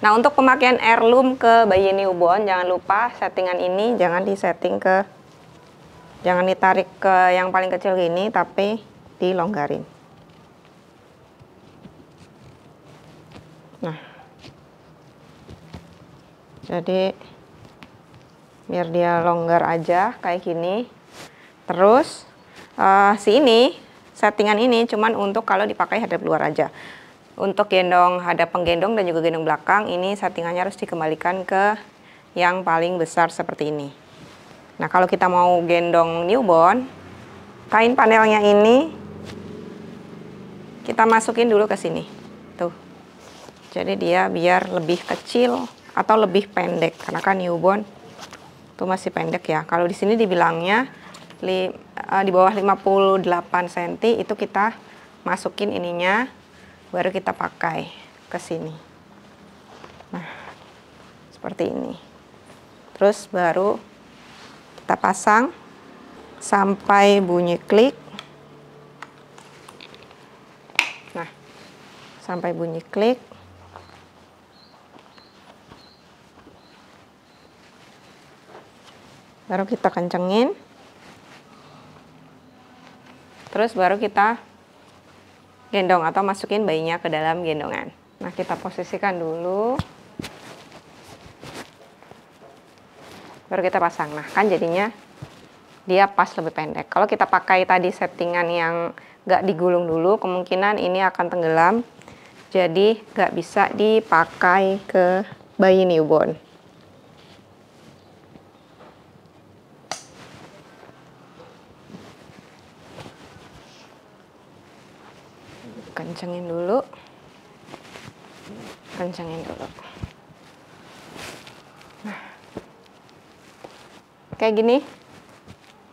Nah, untuk pemakaian heirloom ke bayi newborn, jangan lupa settingan ini jangan disetting jangan ditarik ke yang paling kecil gini, tapi dilonggarin. Nah, jadi biar dia longgar aja kayak gini. Terus settingan ini cuman untuk kalau dipakai hadap luar aja. Untuk gendong hadap penggendong dan juga gendong belakang, ini settingannya harus dikembalikan ke yang paling besar seperti ini. Nah, kalau kita mau gendong newborn, kain panelnya ini kita masukin dulu ke sini. Tuh. Jadi dia biar lebih kecil atau lebih pendek, karena kan newborn itu masih pendek ya. Kalau di sini dibilangnya di bawah 58 cm itu kita masukin ininya, baru kita pakai ke sini. Nah, seperti ini. Terus baru kita pasang sampai bunyi klik. Nah, sampai bunyi klik. Baru kita kencengin. Terus baru kita gendong atau masukin bayinya ke dalam gendongan. Nah, kita posisikan dulu. Baru kita pasang. Nah, kan jadinya dia pas lebih pendek. Kalau kita pakai tadi settingan yang gak digulung dulu, kemungkinan ini akan tenggelam. Jadi gak bisa dipakai ke bayi newborn. Kencengin dulu. Kencengin dulu. Nah, kayak gini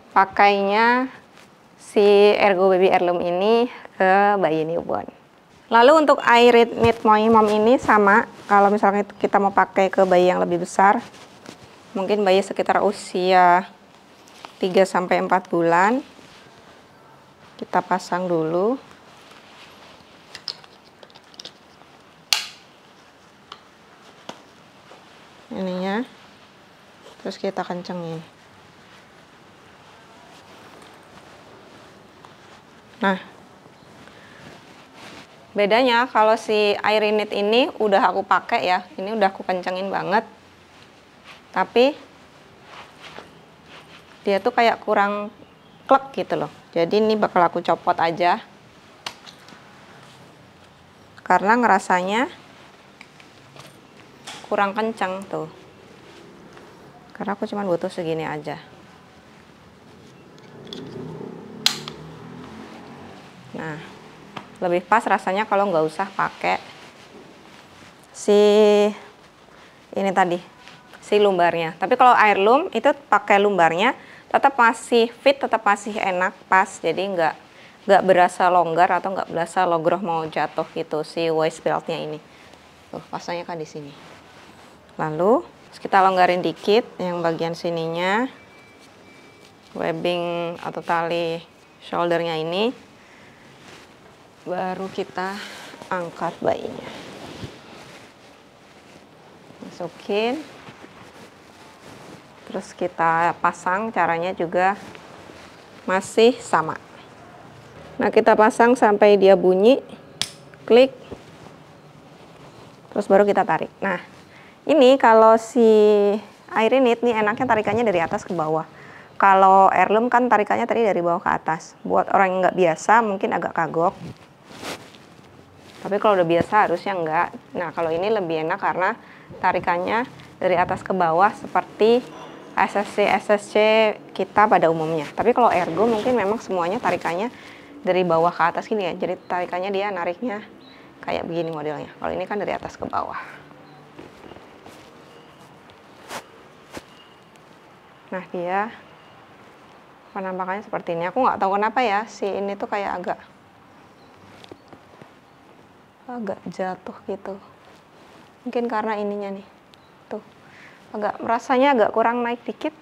pakainya si Ergo Baby Heirloom ini ke bayi newborn. Lalu untuk iRhythmit Mom ini sama, kalau misalnya kita mau pakai ke bayi yang lebih besar, mungkin bayi sekitar usia 3-4 bulan, kita pasang dulu. Ininya, terus kita kencengin. Nah, bedanya kalau si iRhythmit ini udah aku pakai ya, ini udah aku kencengin banget, tapi dia tuh kayak kurang klek gitu loh. Jadi ini bakal aku copot aja, karena ngerasanya kurang kencang tuh, karena aku cuma butuh segini aja. Nah, lebih pas rasanya kalau nggak usah pakai si ini tadi, si lumbarnya. Tapi kalau heirloom itu pakai lumbarnya tetap masih fit, tetap masih enak, pas. Jadi nggak berasa longgar atau nggak berasa logroh mau jatuh gitu si waist beltnya ini. Tuh, pasangnya kan di sini. Lalu kita longgarin dikit yang bagian sininya, webbing atau tali shouldernya ini, baru kita angkat bayinya, masukin, terus kita pasang. Caranya juga masih sama. Nah, kita pasang sampai dia bunyi klik, terus baru kita tarik. Nah, ini kalau si iRhythmit nih enaknya tarikannya dari atas ke bawah. Kalau heirloom kan tarikannya tadi dari bawah ke atas. Buat orang yang nggak biasa mungkin agak kagok. Tapi kalau udah biasa harusnya enggak. Nah, kalau ini lebih enak karena tarikannya dari atas ke bawah seperti SSC kita pada umumnya. Tapi kalau ergo mungkin memang semuanya tarikannya dari bawah ke atas gini ya. Jadi tarikannya dia nariknya kayak begini modelnya. Kalau ini kan dari atas ke bawah. Nah, dia penampakannya seperti ini. Aku nggak tahu kenapa ya, si ini tuh kayak agak jatuh gitu. Mungkin karena ininya nih. Tuh. Rasanya agak kurang naik dikit.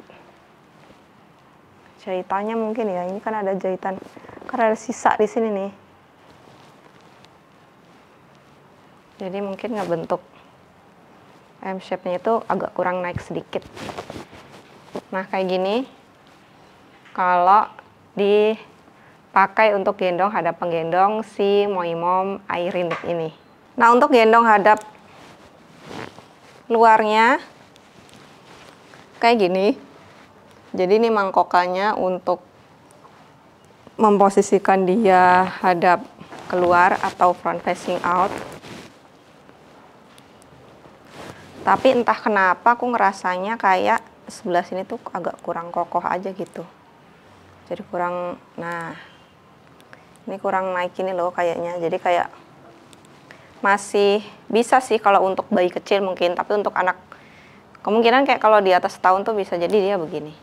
Jahitannya mungkin ya. Ini kan ada jahitan. Karena ada sisa di sini nih. Jadi mungkin nggak bentuk. M shape-nya itu agak kurang naik sedikit. Nah, kayak gini kalau dipakai untuk gendong hadap penggendong si Moimom Airinit ini. Nah, untuk gendong hadap luarnya kayak gini. Jadi ini mangkokannya untuk memposisikan dia hadap keluar atau front facing out. Tapi entah kenapa aku ngerasanya kayak sebelah sini tuh agak kurang kokoh aja gitu. Jadi kurang, nah ini kurang naik ini loh kayaknya. Jadi kayak masih bisa sih kalau untuk bayi kecil mungkin, tapi untuk anak kemungkinan kayak kalau di atas tahun tuh bisa jadi dia begini.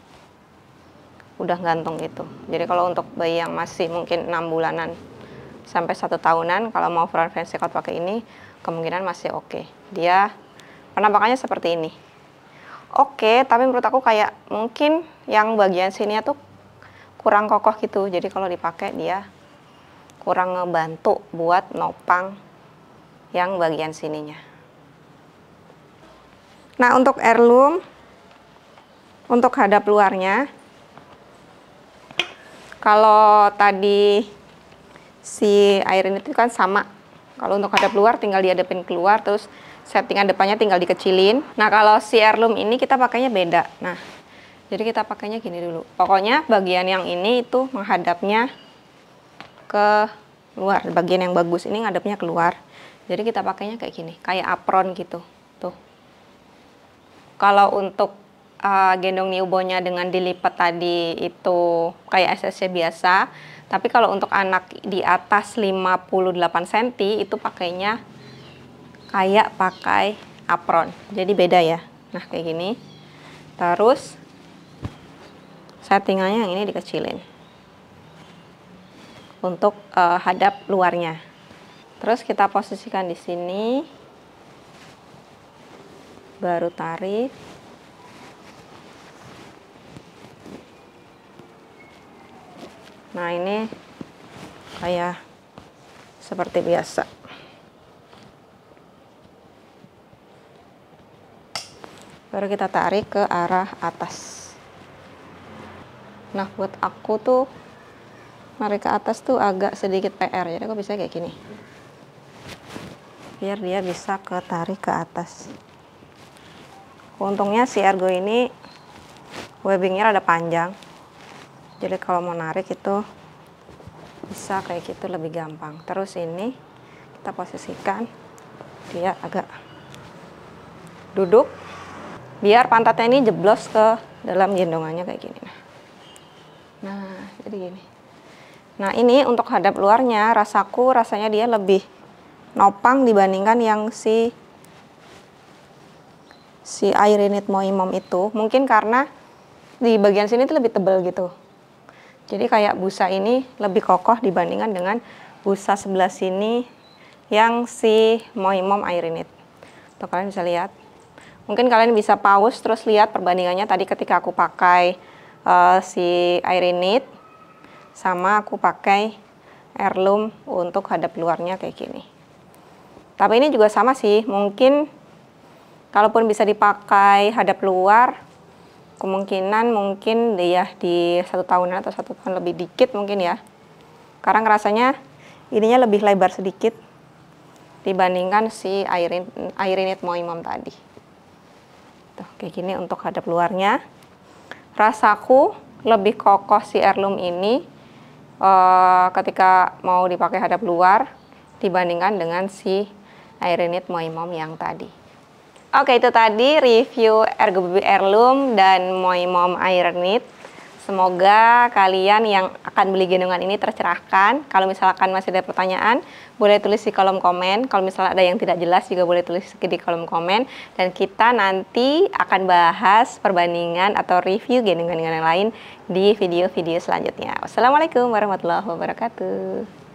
Udah gantung gitu. Jadi kalau untuk bayi yang masih mungkin 6 bulanan sampai 1 tahunan, kalau mau front facing out pakai ini, kemungkinan masih oke. Dia penampakannya seperti ini. Oke, tapi menurut aku kayak mungkin yang bagian sini tuh kurang kokoh gitu. Jadi kalau dipakai dia kurang ngebantu buat nopang yang bagian sininya. Nah, untuk heirloom, untuk hadap luarnya, kalau tadi si Airinit itu kan sama. Kalau untuk hadap luar tinggal dihadapin keluar, terus settingan depannya tinggal dikecilin. Nah, kalau si heirloom ini kita pakainya beda. Nah, jadi kita pakainya gini dulu. Pokoknya bagian yang ini itu menghadapnya ke luar. Bagian yang bagus ini ngadepnya keluar. Jadi kita pakainya kayak gini, kayak apron gitu. Tuh. Kalau untuk gendong newborn-nya dengan dilipat tadi itu kayak SSC biasa. Tapi kalau untuk anak di atas 58 cm itu pakainya kayak pakai apron. Jadi beda ya. Nah, kayak gini. Terus settingannya yang ini dikecilin untuk hadap luarnya. Terus kita posisikan di sini. Baru tarik. Nah, ini kayak seperti biasa. Baru kita tarik ke arah atas. Nah, buat aku tuh narik ke atas tuh agak sedikit PR. Jadi aku bisa kayak gini. Biar dia bisa ketarik ke atas. Untungnya si Ergo ini webbingnya rada panjang. Jadi kalau mau narik itu bisa kayak gitu lebih gampang. Terus ini kita posisikan dia agak duduk. Biar pantatnya ini jeblos ke dalam gendongannya kayak gini. Nah, jadi gini. Nah, ini untuk hadap luarnya rasanya dia lebih nopang dibandingkan yang si Airinit Moimom itu. Mungkin karena di bagian sini tuh lebih tebal gitu. Jadi kayak busa ini lebih kokoh dibandingkan dengan busa sebelah sini yang si Moimom Airinit. Tuh, kalian bisa lihat. Mungkin kalian bisa pause terus lihat perbandingannya tadi ketika aku pakai si Airinit sama aku pakai heirloom untuk hadap luarnya kayak gini. Tapi ini juga sama sih, mungkin kalaupun bisa dipakai hadap luar, kemungkinan mungkin dia di 1 tahunan atau 1 tahun lebih dikit mungkin ya. Karena ngerasanya ininya lebih lebar sedikit dibandingkan si Airinit Moimom tadi. Tuh, kayak gini untuk hadap luarnya. Rasaku lebih kokoh si heirloom ini ketika mau dipakai hadap luar dibandingkan dengan si Airinit Moimom yang tadi. Oke, itu tadi review Ergo Baby Heirloom dan Moimom Airinit. Semoga kalian yang akan beli gendongan ini tercerahkan. Kalau misalkan masih ada pertanyaan, boleh tulis di kolom komen. Kalau misalnya ada yang tidak jelas juga boleh tulis di kolom komen. Dan kita nanti akan bahas perbandingan atau review gendongan yang lain di video-video selanjutnya. Wassalamualaikum warahmatullahi wabarakatuh.